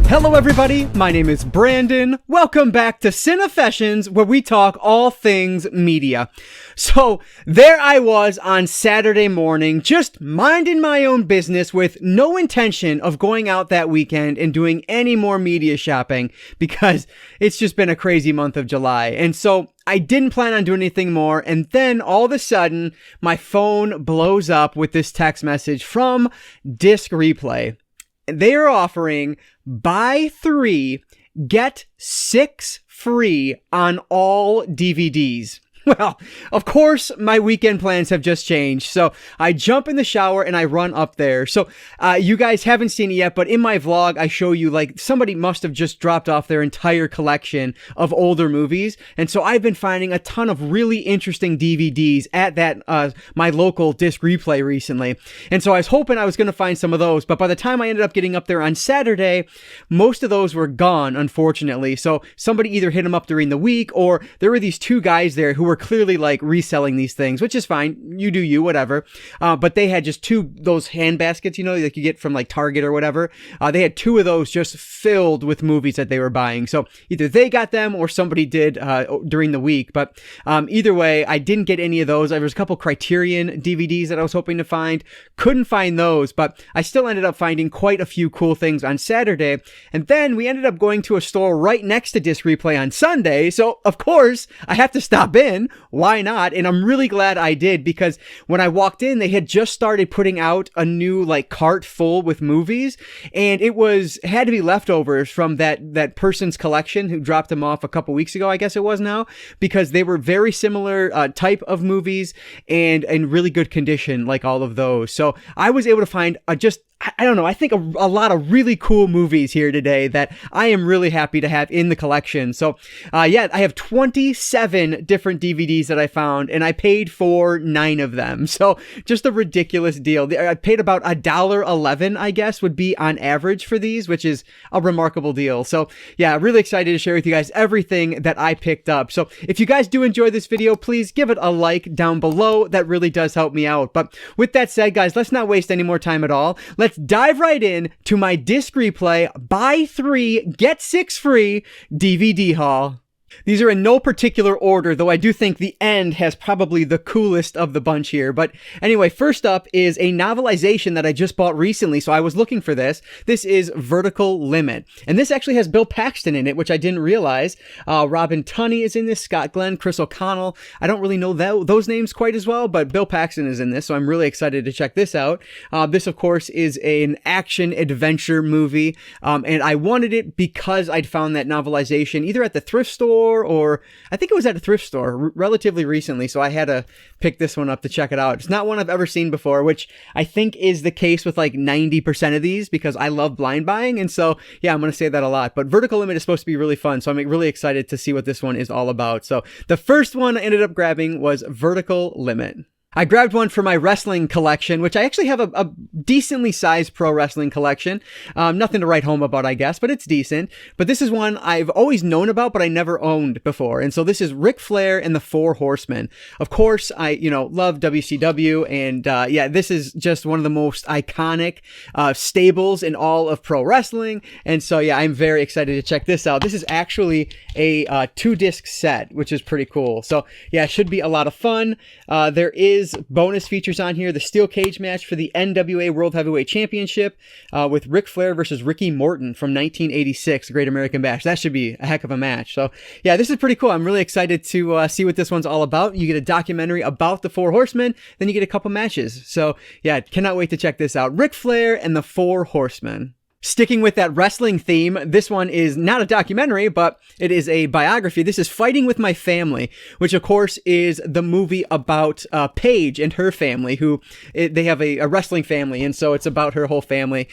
Hello everybody, my name is Brandon. Welcome back to Cinefessions, where we talk all things media. So there I was on Saturday morning, just minding my own business with no intention of going out that weekend and doing any more media shopping because it's just been a crazy month of July. And so I didn't plan on doing anything more, and then all of a sudden my phone blows up with this text message from Disc Replay. They are offering buy 3, get 6 free on all DVDs. Well, of course, my weekend plans have just changed, so I jump in the shower and I run up there. So, you guys haven't seen it yet, but in my vlog, I show you, like, somebody must have just dropped off their entire collection of older movies, and so I've been finding a ton of really interesting DVDs at that, my local Disc Replay recently, and so I was hoping I was going to find some of those, but by the time I ended up getting up there on Saturday, most of those were gone, unfortunately, so somebody either hit them up during the week, or there were these two guys there who were clearly like reselling these things, which is fine. You do you, whatever. But they had just those hand baskets, you know, like you get from like Target or whatever. They had 2 of those just filled with movies that they were buying. So either they got them or somebody did during the week. But either way, I didn't get any of those. There was a couple Criterion DVDs that I was hoping to find. Couldn't find those, but I still ended up finding quite a few cool things on Saturday. And then we ended up going to a store right next to Disc Replay on Sunday. So of course, I have to stop in. Why not? And I'm really glad I did, because when I walked in, they had just started putting out a new like cart full with movies, and it had to be leftovers from that person's collection who dropped them off a couple weeks ago, I guess it was now, because they were very similar type of movies and in really good condition, like all of those. So I was able to find I don't know, I think a lot of really cool movies here today that I am really happy to have in the collection. So, yeah, I have 27 different DVDs that I found, and I paid for 9 of them. So, just a ridiculous deal. I paid about $1.11, I guess, would be on average for these, which is a remarkable deal. So, yeah, really excited to share with you guys everything that I picked up. So, if you guys do enjoy this video, please give it a like down below. That really does help me out. But with that said, guys, let's not waste any more time at all. Let's dive right in to my Disc Replay buy 3, get 6 free DVD haul. These are in no particular order, though I do think the end has probably the coolest of the bunch here. But anyway, first up is a novelization that I just bought recently, so I was looking for this. This is Vertical Limit. And this actually has Bill Paxton in it, which I didn't realize. Robin Tunney is in this, Scott Glenn, Chris O'Connell. I don't really know those names quite as well, but Bill Paxton is in this, so I'm really excited to check this out. This, of course, is an action-adventure movie, and I wanted it because I'd found that novelization either at the thrift store, or I think it was at a thrift store relatively recently, so I had to pick this one up to check it out. It's not one I've ever seen before, which I think is the case with like 90% of these, because I love blind buying, and so yeah, I'm going to say that a lot. But Vertical Limit is supposed to be really fun, so I'm really excited to see what this one is all about. So the first one I ended up grabbing was Vertical Limit. I grabbed one for my wrestling collection, which I actually have a decently sized pro wrestling collection. Nothing to write home about, I guess, but it's decent. But this is one I've always known about, but I never owned before. And so this is Ric Flair and the Four Horsemen. Of course, I, love WCW, and yeah, this is just one of the most iconic stables in all of pro wrestling. And so yeah, I'm very excited to check this out. This is actually a 2-disc set, which is pretty cool. So yeah, it should be a lot of fun. There is bonus features on here. The steel cage match for the NWA World Heavyweight Championship with Ric Flair versus Ricky Morton from 1986, Great American Bash. That should be a heck of a match. So yeah, this is pretty cool. I'm really excited to see what this one's all about. You get a documentary about the Four Horsemen, then you get a couple matches. So yeah, cannot wait to check this out. Ric Flair and the Four Horsemen. Sticking with that wrestling theme, this one is not a documentary, but it is a biography. This is Fighting with My Family, which of course is the movie about Paige and her family, they have a wrestling family, and so it's about her whole family.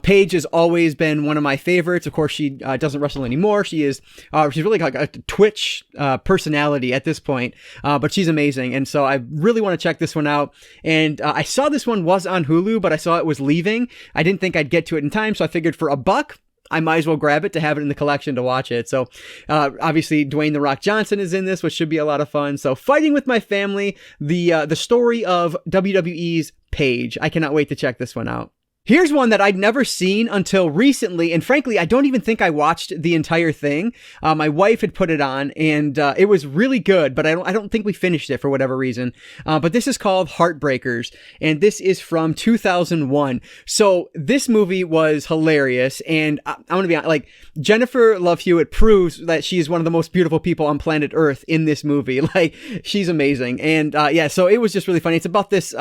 Paige has always been one of my favorites. Of course, she doesn't wrestle anymore. She's really like a Twitch personality at this point, but she's amazing, and so I really want to check this one out. And I saw this one was on Hulu, but I saw it was leaving. I didn't think I'd get to it in time, so I figured for $1, I might as well grab it to have it in the collection to watch it. So obviously Dwayne "The Rock" Johnson is in this, which should be a lot of fun. So Fighting with My Family, the story of WWE's Paige. I cannot wait to check this one out. Here's one that I'd never seen until recently, and frankly, I don't even think I watched the entire thing. My wife had put it on, and it was really good, but I don't think we finished it for whatever reason. But this is called Heartbreakers, and this is from 2001. So this movie was hilarious, and I'm gonna be honest, like, Jennifer Love Hewitt proves that she is one of the most beautiful people on planet Earth in this movie. Like, she's amazing, and yeah, so it was just really funny. It's about this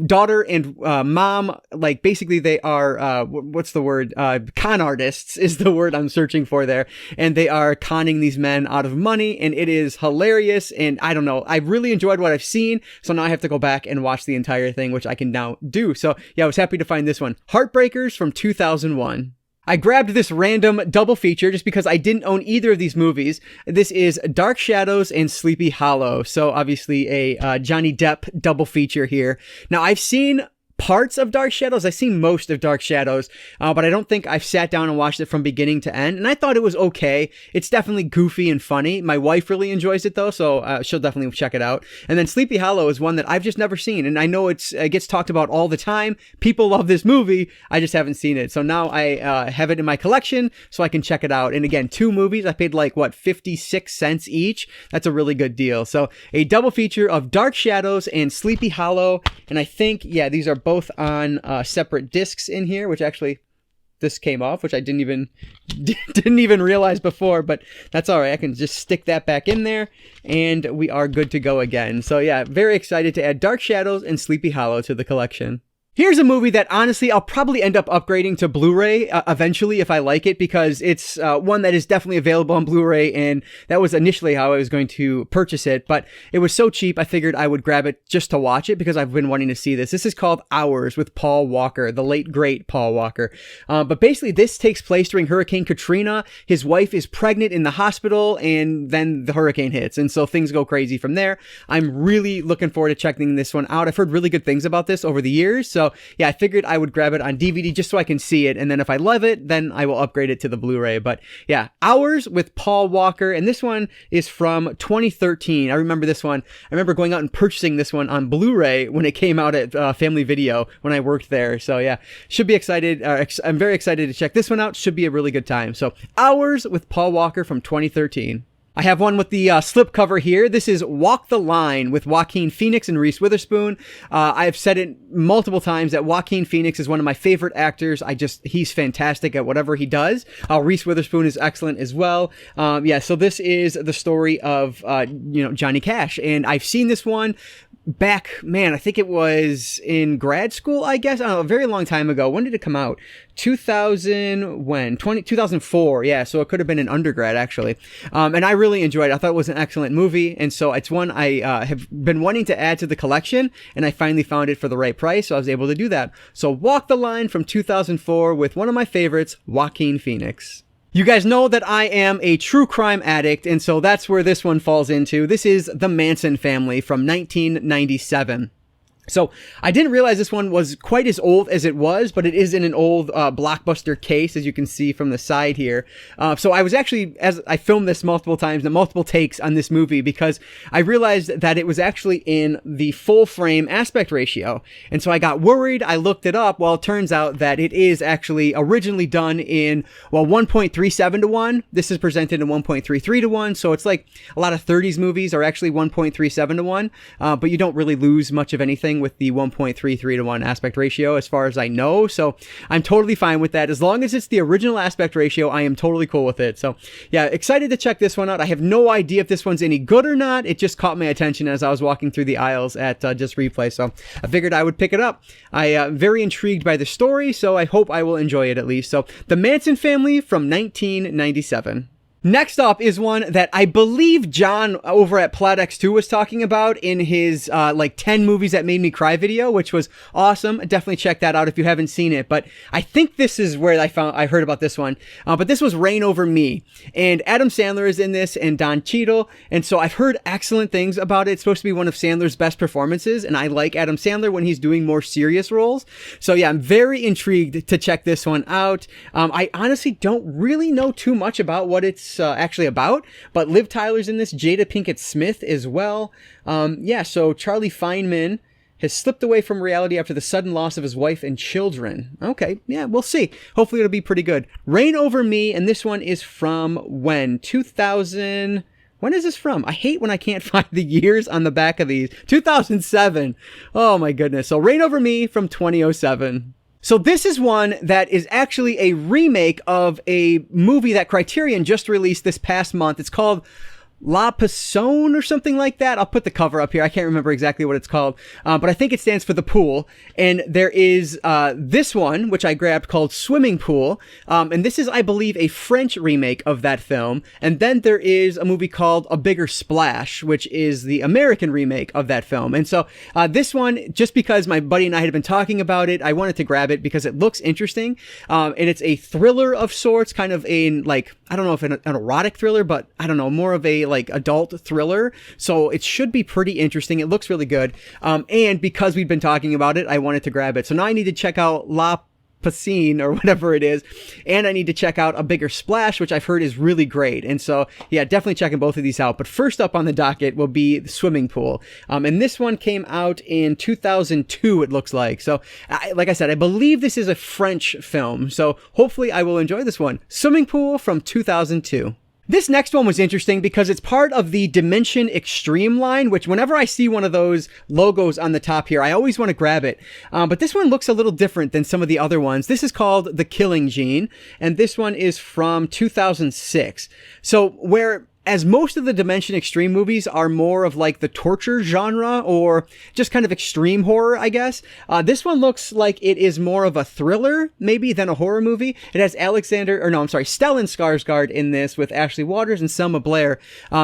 daughter and mom, like, basically they are what's the word, con artists is the word I'm searching for there, and they are conning these men out of money, and it is hilarious. And I don't know, I really enjoyed what I've seen, so now I have to go back and watch the entire thing, which I can now do. So yeah, I was happy to find this one, Heartbreakers from 2001. I grabbed this random double feature just because I didn't own either of these movies. This is Dark Shadows and Sleepy Hollow. So obviously a Johnny Depp double feature here. Now, I've seen parts of Dark Shadows. I've seen most of Dark Shadows, but I don't think I've sat down and watched it from beginning to end. And I thought it was okay. It's definitely goofy and funny. My wife really enjoys it though, so she'll definitely check it out. And then Sleepy Hollow is one that I've just never seen, and I know it gets talked about all the time. People love this movie. I just haven't seen it. So now I have it in my collection so I can check it out. And again, 2 movies. I paid like, what, 56 cents each? That's a really good deal. So a double feature of Dark Shadows and Sleepy Hollow. And I think, yeah, these are both on separate discs in here, which actually this came off, which I didn't even realize before, but that's all right. I can just stick that back in there and we are good to go again. So yeah, very excited to add Dark Shadows and Sleepy Hollow to the collection. Here's a movie that honestly I'll probably end up upgrading to Blu-ray eventually if I like it, because it's one that is definitely available on Blu-ray, and that was initially how I was going to purchase it, but it was so cheap I figured I would grab it just to watch it because I've been wanting to see this. This is called Hours with Paul Walker, the late great Paul Walker. But basically this takes place during Hurricane Katrina. His wife is pregnant in the hospital, and then the hurricane hits, and so things go crazy from there. I'm really looking forward to checking this one out. I've heard really good things about this over the years, so yeah, I figured I would grab it on DVD just so I can see it, and then if I love it, then I will upgrade it to the Blu-ray. But yeah, Hours with Paul Walker, and this one is from 2013. I remember this one. I remember going out and purchasing this one on Blu-ray when it came out at Family Video when I worked there. So yeah, should be excited. I'm very excited to check this one out. Should be a really good time. So Hours with Paul Walker from 2013. I have one with the slip cover here. This is Walk the Line with Joaquin Phoenix and Reese Witherspoon. I've said it multiple times that Joaquin Phoenix is one of my favorite actors. He's fantastic at whatever he does. Reese Witherspoon is excellent as well. Yeah, so this is the story of, Johnny Cash. And I've seen this one back, man, I think it was in grad school, I guess. I don't know, a very long time ago. When did it come out? 2004. Yeah, so it could have been an undergrad, actually. And I really enjoyed it. I thought it was an excellent movie. And so it's one I have been wanting to add to the collection, and I finally found it for the right price, so I was able to do that. So Walk the Line from 2004 with one of my favorites, Joaquin Phoenix. You guys know that I am a true crime addict, and so that's where this one falls into. This is The Manson Family from 1997. So I didn't realize this one was quite as old as it was, but it is in an old Blockbuster case, as you can see from the side here. So I was actually, as I filmed this multiple times, and multiple takes on this movie, because I realized that it was actually in the full frame aspect ratio. And so I got worried. I looked it up. Well, it turns out that it is actually originally done in, 1.37 to 1. This is presented in 1.33 to 1. So it's like a lot of 30s movies are actually 1.37 to 1. But you don't really lose much of anything with the 1.33 to 1 aspect ratio, as far as I know. So I'm totally fine with that. As long as it's the original aspect ratio, I am totally cool with it. So yeah, excited to check this one out. I have no idea if this one's any good or not. It just caught my attention as I was walking through the aisles at Just Replay. So I figured I would pick it up. I am very intrigued by the story, so I hope I will enjoy it at least. So The Manson Family from 1997. Next up is one that I believe John over at PlotX2 was talking about in his 10 movies that made me cry video, which was awesome. Definitely check that out if you haven't seen it. But I think this is where I heard about this one. But this was Reign Over Me, and Adam Sandler is in this, and Don Cheadle. And so I've heard excellent things about it. It's supposed to be one of Sandler's best performances, and I like Adam Sandler when he's doing more serious roles. So yeah, I'm very intrigued to check this one out. I honestly don't really know too much about what it's actually about, but Liv Tyler's in this, Jada Pinkett Smith as well. So Charlie Feynman has slipped away from reality after the sudden loss of his wife and children. Okay, yeah, we'll see. Hopefully it'll be pretty good. Reign Over Me, and this one is from when? 2000... When is this from? I hate when I can't find the years on the back of these. 2007. Oh my goodness. So Reign Over Me from 2007. So this is one that is actually a remake of a movie that Criterion just released this past month. It's called La Piscine or something like that. I'll put the cover up here. I can't remember exactly what it's called, but I think it stands for the pool. And there is this one, which I grabbed, called Swimming Pool. And this is, I believe, a French remake of that film. And then there is a movie called A Bigger Splash, which is the American remake of that film. And so this one, just because my buddy and I had been talking about it, I wanted to grab it because it looks interesting. And it's a thriller of sorts, kind of a, like, I don't know if an erotic thriller, but I don't know, more of a like adult thriller. So it should be pretty interesting. It looks really good. And because we've been talking about it, I wanted to grab it. So now I need to check out La Piscine or whatever it is. And I need to check out A Bigger Splash, which I've heard is really great. And so, yeah, definitely checking both of these out. But first up on the docket will be the Swimming Pool. And this one came out in 2002, it looks like. So, like I said, I believe this is a French film. So hopefully I will enjoy this one. Swimming Pool from 2002. This next one was interesting because it's part of the Dimension Extreme line, which whenever I see one of those logos on the top here, I always want to grab it. But this one looks a little different than some of the other ones. This is called The Killing Gene, and this one is from 2006. So whereas most of the Dimension Extreme movies are more of like the torture genre or just kind of extreme horror, I guess. This one looks like it is more of a thriller, maybe, than a horror movie. It has Stellan Skarsgård in this with Ashley Waters and Selma Blair.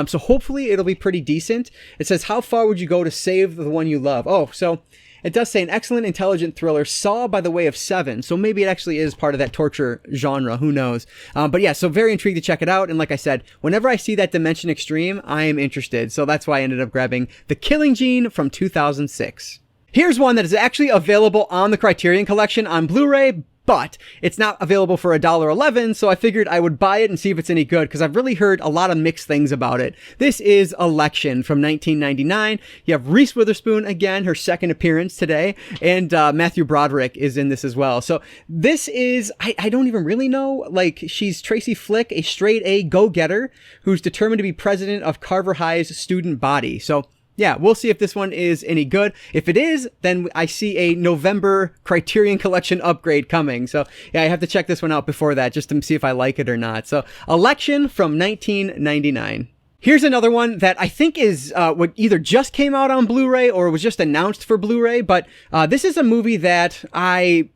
So hopefully it'll be pretty decent. It says, how far would you go to save the one you love? Oh, so it does say an excellent, intelligent thriller, Saw by the way of Seven. So maybe it actually is part of that torture genre. Who knows? But yeah, so very intrigued to check it out. And like I said, whenever I see that Dimension Extreme, I am interested. So that's why I ended up grabbing The Killing Gene from 2006. Here's one that is actually available on the Criterion Collection on Blu-ray, but it's not available for $1.11, so I figured I would buy it and see if it's any good, because I've really heard a lot of mixed things about it. This is Election from 1999. You have Reese Witherspoon, again, her second appearance today, and Matthew Broderick is in this as well. So this is, I don't even really know, like, she's Tracy Flick, a straight-A go-getter who's determined to be president of Carver High's student body. So yeah, we'll see if this one is any good. If it is, then I see a November Criterion Collection upgrade coming. So yeah, I have to check this one out before that just to see if I like it or not. So Election from 1999. Here's another one that I think is what either just came out on Blu-ray or was just announced for Blu-ray. But this is a movie that I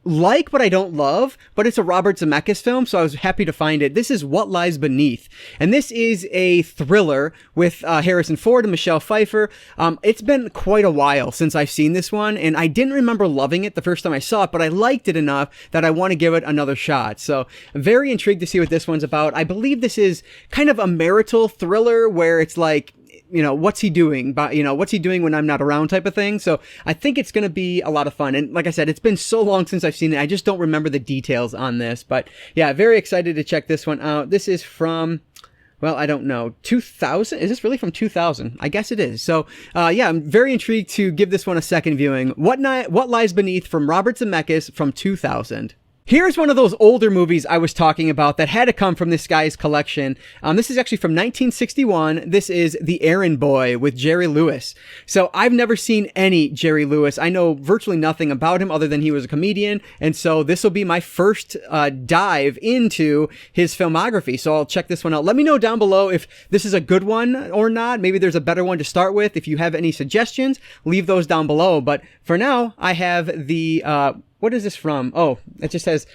like, but I don't love, but it's a Robert Zemeckis film, so I was happy to find it. This is What Lies Beneath, and this is a thriller with Harrison Ford and Michelle Pfeiffer. It's been quite a while since I've seen this one, and I didn't remember loving it the first time I saw it, but I liked it enough that I want to give it another shot. So I'm very intrigued to see what this one's about. I believe this is kind of a marital thriller where it's like, you know, what's he doing? But, you know, what's he doing when I'm not around type of thing. So I think it's going to be a lot of fun. And like I said, it's been so long since I've seen it. I just don't remember the details on this. But yeah, very excited to check this one out. This is from, well, I don't know, 2000? Is this really from 2000? I guess it is. So yeah, I'm very intrigued to give this one a second viewing. What Lies Beneath from Robert Zemeckis from 2000. Here's one of those older movies I was talking about that had to come from this guy's collection. This is actually from 1961. This is The Errand Boy with Jerry Lewis. So I've never seen any Jerry Lewis. I know virtually nothing about him other than he was a comedian. And so this will be my first dive into his filmography. So I'll check this one out. Let me know down below if this is a good one or not. Maybe there's a better one to start with. If you have any suggestions, leave those down below. But for now, I have the... what is this from? Oh, it just says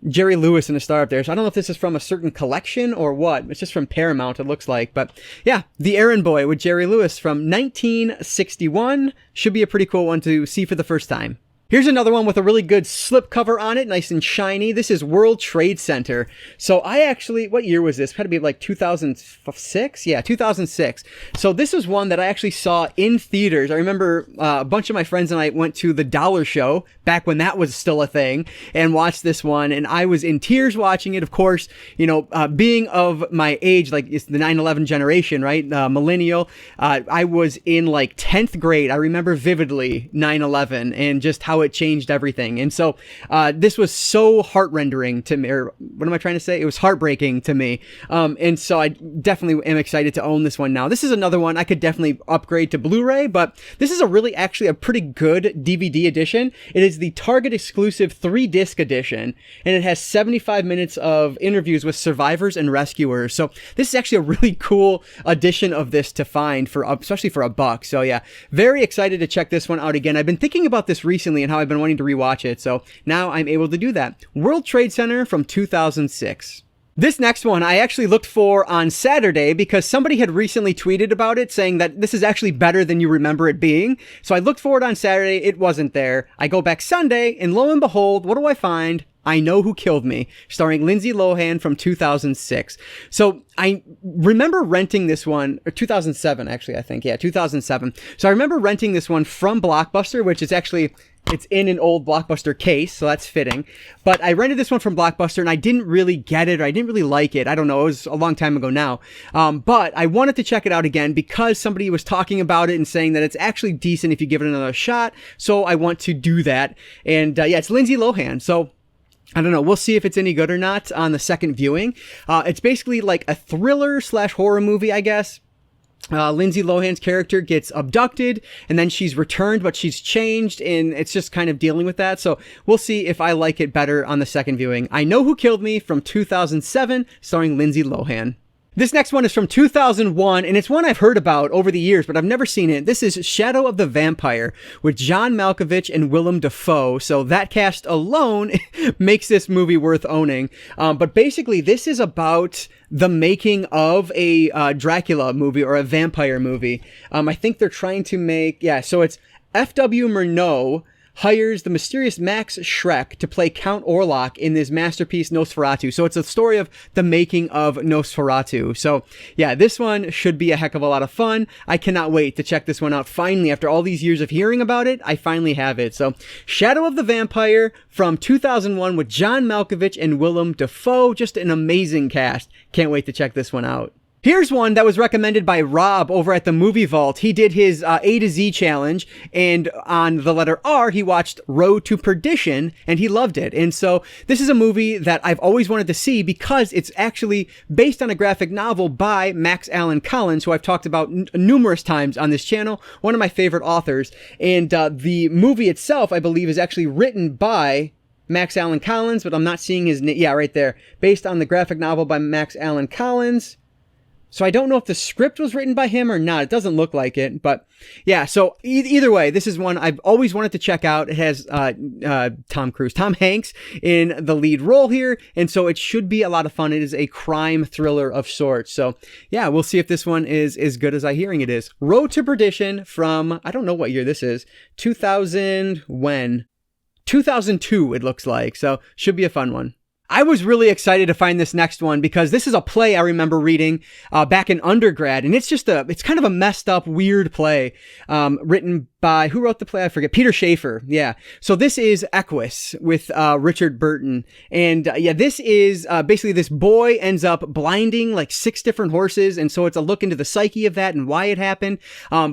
Jerry Lewis in a star up there. So I don't know if this is from a certain collection or what. It's just from Paramount, it looks like. But yeah, The Errand Boy with Jerry Lewis from 1961. Should be a pretty cool one to see for the first time. Here's another one with a really good slipcover on it, nice and shiny. This is World Trade Center. So I actually, what year was this? Had to be like 2006? Yeah, 2006. So this is one that I actually saw in theaters. I remember a bunch of my friends and I went to the Dollar Show back when that was still a thing and watched this one. And I was in tears watching it, of course, being of my age, like it's the 9/11 generation, right? Millennial. I was in like 10th grade. I remember vividly 9/11 and just how it changed everything. And so this was so heart-rendering to me, or what am I trying to say? It was heartbreaking to me. And so I definitely am excited to own this one now. This is another one I could definitely upgrade to Blu-ray, but this is actually a pretty good DVD edition. It is the Target exclusive 3-disc edition, and it has 75 minutes of interviews with survivors and rescuers. So this is actually a really cool edition of this to find, especially for $1. So yeah, very excited to check this one out again. I've been thinking about this recently and how I've been wanting to rewatch it, so now I'm able to do that. World Trade Center from 2006. This next one I actually looked for on Saturday because somebody had recently tweeted about it saying that this is actually better than you remember it being. So I looked for it on Saturday, it wasn't there. I go back Sunday and lo and behold, what do I find? I Know Who Killed Me, starring Lindsay Lohan from 2006. So I remember renting this one, or 2007 actually, I think. Yeah, 2007. So I remember renting this one from Blockbuster, which is actually, it's in an old Blockbuster case, so that's fitting. But I rented this one from Blockbuster and I didn't really get it, or I didn't really like it. I don't know, it was a long time ago now. But I wanted to check it out again because somebody was talking about it and saying that it's actually decent if you give it another shot. So I want to do that. And yeah, it's Lindsay Lohan. So I don't know. We'll see if it's any good or not on the second viewing. It's basically like a thriller / horror movie, I guess. Lindsay Lohan's character gets abducted and then she's returned, but she's changed, and it's just kind of dealing with that. So we'll see if I like it better on the second viewing. I Know Who Killed Me from 2007, starring Lindsay Lohan. This next one is from 2001, and it's one I've heard about over the years, but I've never seen it. This is Shadow of the Vampire with John Malkovich and Willem Dafoe. So that cast alone makes this movie worth owning. But basically, this is about the making of a Dracula movie or a vampire movie. I think they're trying to make, so it's F.W. Murnau hires the mysterious Max Schreck to play Count Orlok in this masterpiece Nosferatu. So it's a story of the making of Nosferatu. So yeah, this one should be a heck of a lot of fun. I cannot wait to check this one out. Finally, after all these years of hearing about it, I finally have it. So Shadow of the Vampire from 2001 with John Malkovich and Willem Dafoe. Just an amazing cast. Can't wait to check this one out. Here's one that was recommended by Rob over at the Movie Vault. He did his A to Z challenge, and on the letter R, he watched Road to Perdition, and he loved it. And so this is a movie that I've always wanted to see because it's actually based on a graphic novel by Max Allan Collins, who I've talked about numerous times on this channel, one of my favorite authors. And the movie itself, I believe, is actually written by Max Allan Collins, but I'm not seeing his name. Yeah, right there. Based on the graphic novel by Max Allan Collins. So I don't know if the script was written by him or not. It doesn't look like it, but yeah. So either way, this is one I've always wanted to check out. It has Tom Hanks in the lead role here, and so it should be a lot of fun. It is a crime thriller of sorts. So yeah, we'll see if this one is as good as I'm hearing it is. Road to Perdition from, I don't know what year this is. 2002 it looks like. So should be a fun one. I was really excited to find this next one because this is a play I remember reading back in undergrad, and it's kind of a messed up, weird play written by, who wrote the play? I forget. Peter Shaffer. Yeah. So this is Equus with Richard Burton. And yeah, this is basically this boy ends up blinding like 6 different horses. And so it's a look into the psyche of that and why it happened,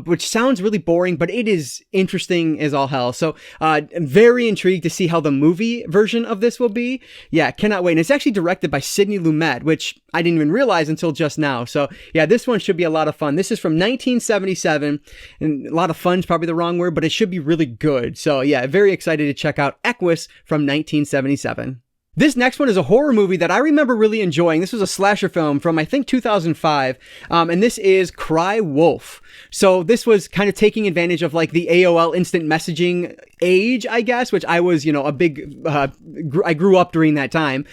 which sounds really boring, but it is interesting as all hell. So I'm very intrigued to see how the movie version of this will be. Yeah, cannot wait. And it's actually directed by Sidney Lumet, which I didn't even realize until just now. So yeah, this one should be a lot of fun. This is from 1977, and a lot of fun's probably the wrong word, but it should be really good. So yeah, very excited to check out Equus from 1977. This next one is a horror movie that I remember really enjoying. This was a slasher film from, I think, 2005, and this is Cry Wolf. So this was kind of taking advantage of like the AOL instant messaging age, I guess, which I was, a big, I grew up during that time,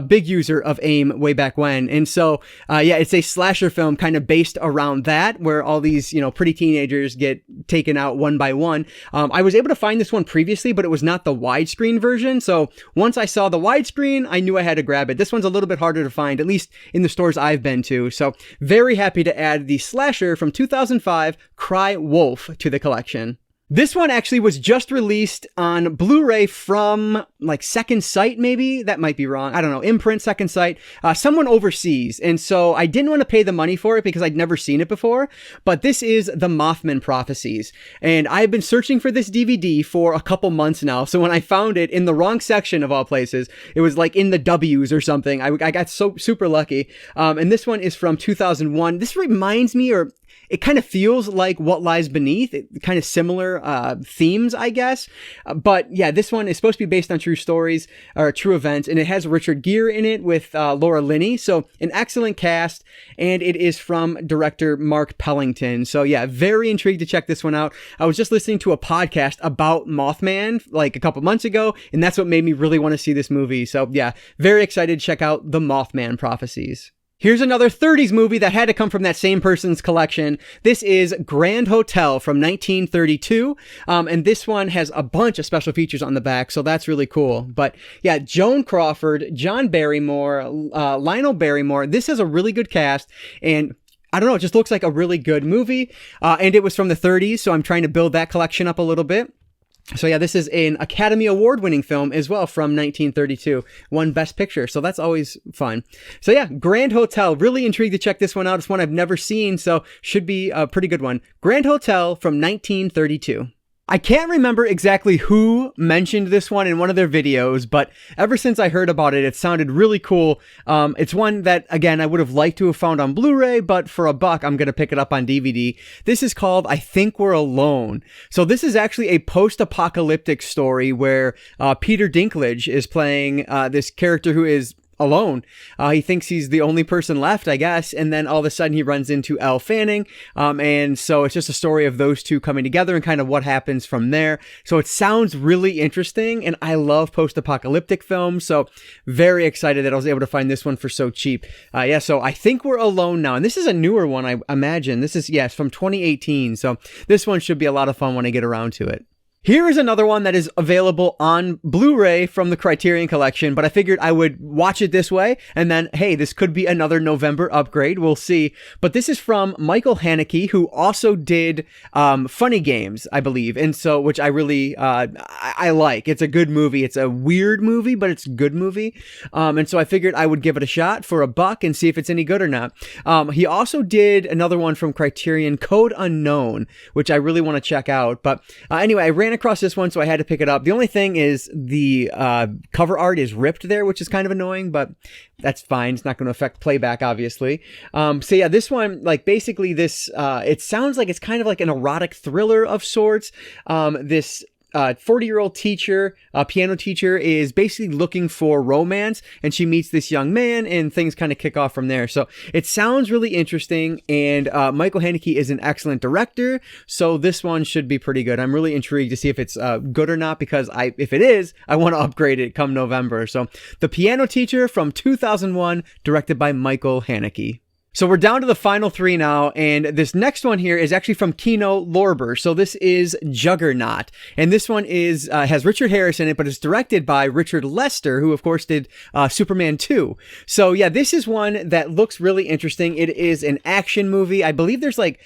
big user of AIM way back when. And so, it's a slasher film kind of based around that, where all these, pretty teenagers get taken out one by one. I was able to find this one previously, but it was not the widescreen version. So once I saw the widescreen, I knew I had to grab it. This one's a little bit harder to find, at least in the stores I've been to. So very happy to add the slasher from 2005, Cry Wolf, to the collection. This one actually was just released on Blu-ray from like Second Sight, maybe? That might be wrong. I don't know. Imprint, Second Sight, someone overseas. And so I didn't want to pay the money for it because I'd never seen it before. But this is the Mothman Prophecies. And I've been searching for this DVD for a couple months now. So when I found it in the wrong section of all places, it was like in the W's or something. I got so super lucky. And this one is from 2001. This reminds me, or it kind of feels like What Lies Beneath, kind of similar themes, I guess. But yeah, this one is supposed to be based on true stories or true events, and it has Richard Gere in it with Laura Linney. So an excellent cast, and it is from director Mark Pellington. So yeah, very intrigued to check this one out. I was just listening to a podcast about Mothman like a couple months ago, and that's what made me really want to see this movie. So yeah, very excited to check out the Mothman Prophecies. Here's another 30s movie that had to come from that same person's collection. This is Grand Hotel from 1932. And this one has a bunch of special features on the back, so that's really cool. But yeah, Joan Crawford, John Barrymore, Lionel Barrymore. This has a really good cast, and I don't know, it just looks like a really good movie. And it was from the 30s, so I'm trying to build that collection up a little bit. So yeah, this is an Academy Award winning film as well from 1932, won Best Picture. So that's always fun. So yeah, Grand Hotel, really intrigued to check this one out. It's one I've never seen, so should be a pretty good one. Grand Hotel from 1932. I can't remember exactly who mentioned this one in one of their videos, but ever since I heard about it, it sounded really cool. It's one that, again, I would have liked to have found on Blu-ray, but for $1, I'm going to pick it up on DVD. This is called I Think We're Alone. So this is actually a post-apocalyptic story where Peter Dinklage is playing this character who is alone. He thinks he's the only person left, I guess, and then all of a sudden he runs into Elle Fanning, and so it's just a story of those two coming together and kind of what happens from there. So it sounds really interesting, and I love post-apocalyptic films, so very excited that I was able to find this one for so cheap. So I Think We're Alone now, and this is a newer one, I imagine. This is, yes, from 2018, so this one should be a lot of fun when I get around to it. Here is another one that is available on Blu-ray from the Criterion Collection, but I figured I would watch it this way, and then, hey, this could be another November upgrade. We'll see. But this is from Michael Haneke, who also did Funny Games, I believe, and so, which I really, I like. It's a good movie. It's a weird movie, but it's a good movie. And so I figured I would give it a shot for $1 and see if it's any good or not. He also did another one from Criterion, Code Unknown, which I really want to check out. But anyway, I ran across this one, so I had to pick it up. The only thing is the cover art is ripped there, which is kind of annoying, but that's fine. It's not going to affect playback, obviously. So yeah, this one, like basically this, it sounds like it's kind of like an erotic thriller of sorts. This 40-year-old teacher, piano teacher, is basically looking for romance, and she meets this young man, and things kind of kick off from there. So it sounds really interesting, and Michael Haneke is an excellent director, so this one should be pretty good. I'm really intrigued to see if it's good or not, because if it is, I want to upgrade it come November. So The Piano Teacher from 2001, directed by Michael Haneke. So we're down to the final three now, and this next one here is actually from Kino Lorber. So this is Juggernaut, and this one is has Richard Harris in it, but it's directed by Richard Lester, who of course did Superman 2. So yeah, this is one that looks really interesting. It is an action movie. I believe there's like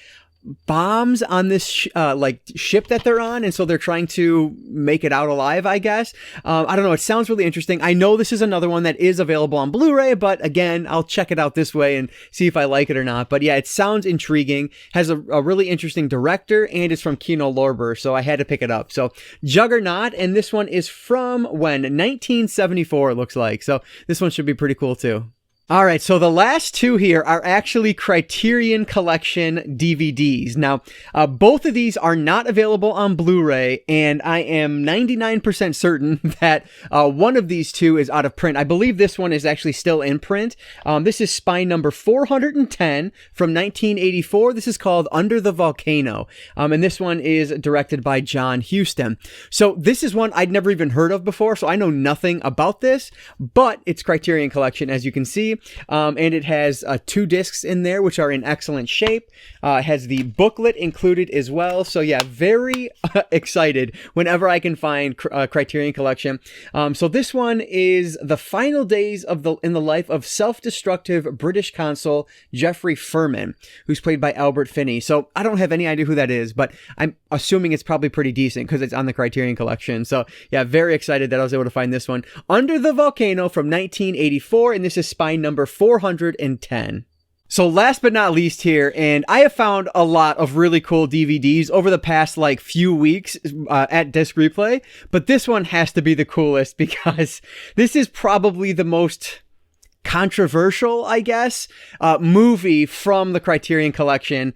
bombs on this ship that they're on, and so they're trying to make it out alive, I guess. I don't know, it sounds really interesting. I know this is another one that is available on Blu-ray, but again, I'll check it out this way and see if I like it or not. But yeah, it sounds intriguing, has a really interesting director, and it's from Kino Lorber, so I had to pick it up. So Juggernaut, and this one is from when? 1974, it looks like. So this one should be pretty cool too. All right, so the last two here are actually Criterion Collection DVDs. Now, both of these are not available on Blu-ray, and I am 99% certain that one of these two is out of print. I believe this one is actually still in print. This is spine number 410 from 1984. This is called Under the Volcano, and this one is directed by John Huston. So this is one I'd never even heard of before, so I know nothing about this, but it's Criterion Collection, as you can see. And it has 2 discs in there, which are in excellent shape. It has the booklet included as well. So yeah, very excited whenever I can find Criterion Collection. So this one is the final days in the life of self-destructive British consul Geoffrey Furman, who's played by Albert Finney. So I don't have any idea who that is, but I'm assuming it's probably pretty decent because it's on the Criterion Collection. So yeah, very excited that I was able to find this one. Under the Volcano from 1984, and this is spine number 410. So last but not least here, and I have found a lot of really cool DVDs over the past few weeks at Disc Replay, but this one has to be the coolest because this is probably the most controversial, I guess, movie from the Criterion Collection.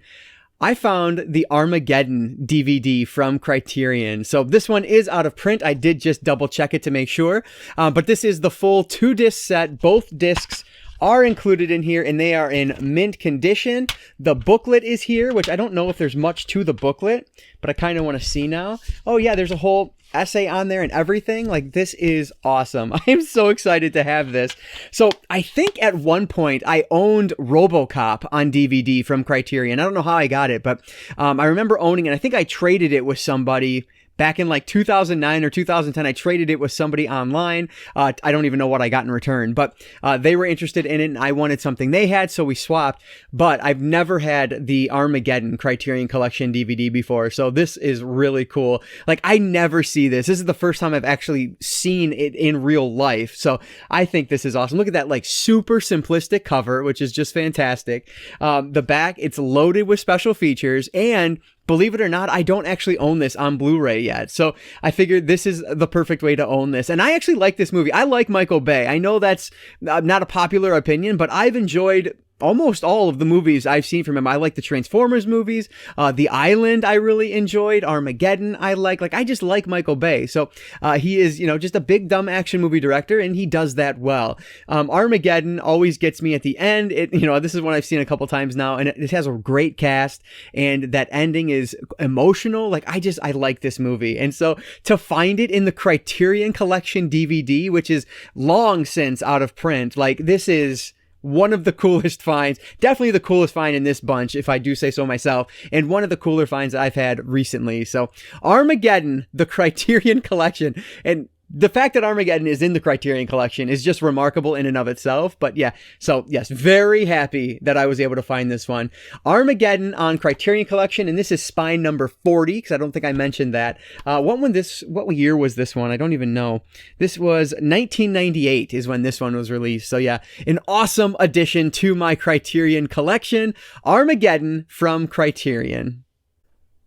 I found the Armageddon DVD from Criterion. So this one is out of print. I did just double check it to make sure, but this is the full 2-disc set. Both discs are included in here, and they are in mint condition. The booklet is here, which I don't know if there's much to the booklet, but I kind of want to see now. Oh yeah, there's a whole essay on there and everything. This is awesome. I am so excited to have this. So I think at one point I owned RoboCop on DVD from Criterion. I don't know how I got it, but I remember owning it. I think I traded it with somebody back in 2009 or 2010. I traded it with somebody online. I don't even know what I got in return, but they were interested in it and I wanted something they had, so we swapped. But I've never had the Armageddon Criterion Collection DVD before, so this is really cool. I never see this. This is the first time I've actually seen it in real life, so I think this is awesome. Look at that super simplistic cover, which is just fantastic. The back, it's loaded with special features, and believe it or not, I don't actually own this on Blu-ray yet. So I figured this is the perfect way to own this. And I actually like this movie. I like Michael Bay. I know that's not a popular opinion, but I've enjoyed almost all of the movies I've seen from him. I like the Transformers movies. The Island I really enjoyed. Armageddon I like. I just like Michael Bay. So he is, just a big dumb action movie director, and he does that well. Armageddon always gets me at the end. This is one I've seen a couple times now, and it has a great cast, and that ending is emotional. I like this movie. And so to find it in the Criterion Collection DVD, which is long since out of print, this is one of the coolest finds, definitely the coolest find in this bunch, if I do say so myself, and one of the cooler finds that I've had recently. So Armageddon, the Criterion Collection, and the fact that Armageddon is in the Criterion Collection is just remarkable in and of itself. But yeah, so yes, very happy that I was able to find this one. Armageddon on Criterion Collection, and this is spine number 40, because I don't think I mentioned that. What year was this one? I don't even know. This was 1998 is when this one was released. So yeah, an awesome addition to my Criterion Collection. Armageddon from Criterion.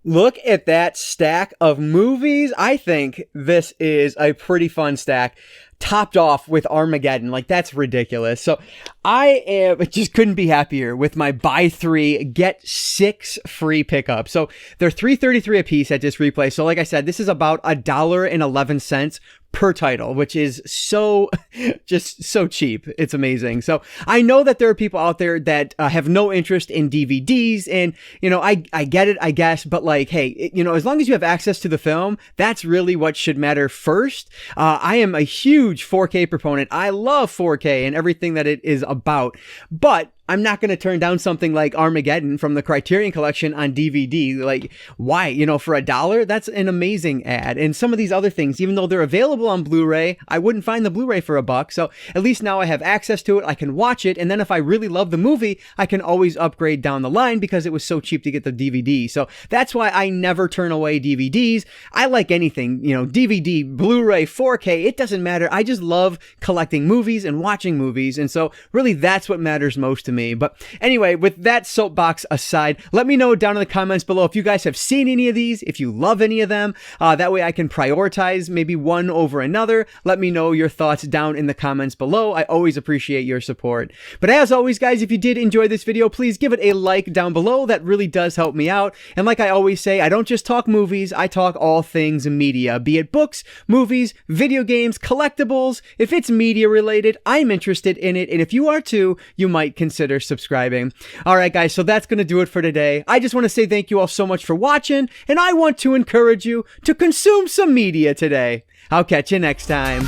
Look at that stack of movies. I think this is a pretty fun stack, topped off with Armageddon. That's ridiculous. So I just couldn't be happier with my buy 3, get 6 free pickups. So they're $3.33 a piece at Disc Replay. So like I said, this is about $1.11 per title, which is just so cheap. It's amazing. So I know that there are people out there that have no interest in DVDs, and I get it, I guess, but hey, as long as you have access to the film, that's really what should matter first. I am a huge 4K proponent. I love 4K and everything that it is about, but I'm not going to turn down something like Armageddon from the Criterion Collection on DVD. Why? For $1, that's an amazing ad. And some of these other things, even though they're available on Blu-ray, I wouldn't find the Blu-ray for $1. So at least now I have access to it. I can watch it. And then if I really love the movie, I can always upgrade down the line because it was so cheap to get the DVD. So that's why I never turn away DVDs. I like anything, DVD, Blu-ray, 4K, it doesn't matter. I just love collecting movies and watching movies. And so really that's what matters most to me. me. But anyway, with that soapbox aside, let me know down in the comments below if you guys have seen any of these, if you love any of them. That way I can prioritize maybe one over another. Let me know your thoughts down in the comments below. I always appreciate your support. But as always, guys, if you did enjoy this video, please give it a like down below. That really does help me out. And like I always say, I don't just talk movies, I talk all things media, be it books, movies, video games, collectibles. If it's media related, I'm interested in it. And if you are too, you might consider subscribing. All right, guys, so that's going to do it for today. I just want to say thank you all so much for watching, and I want to encourage you to consume some media today. I'll catch you next time.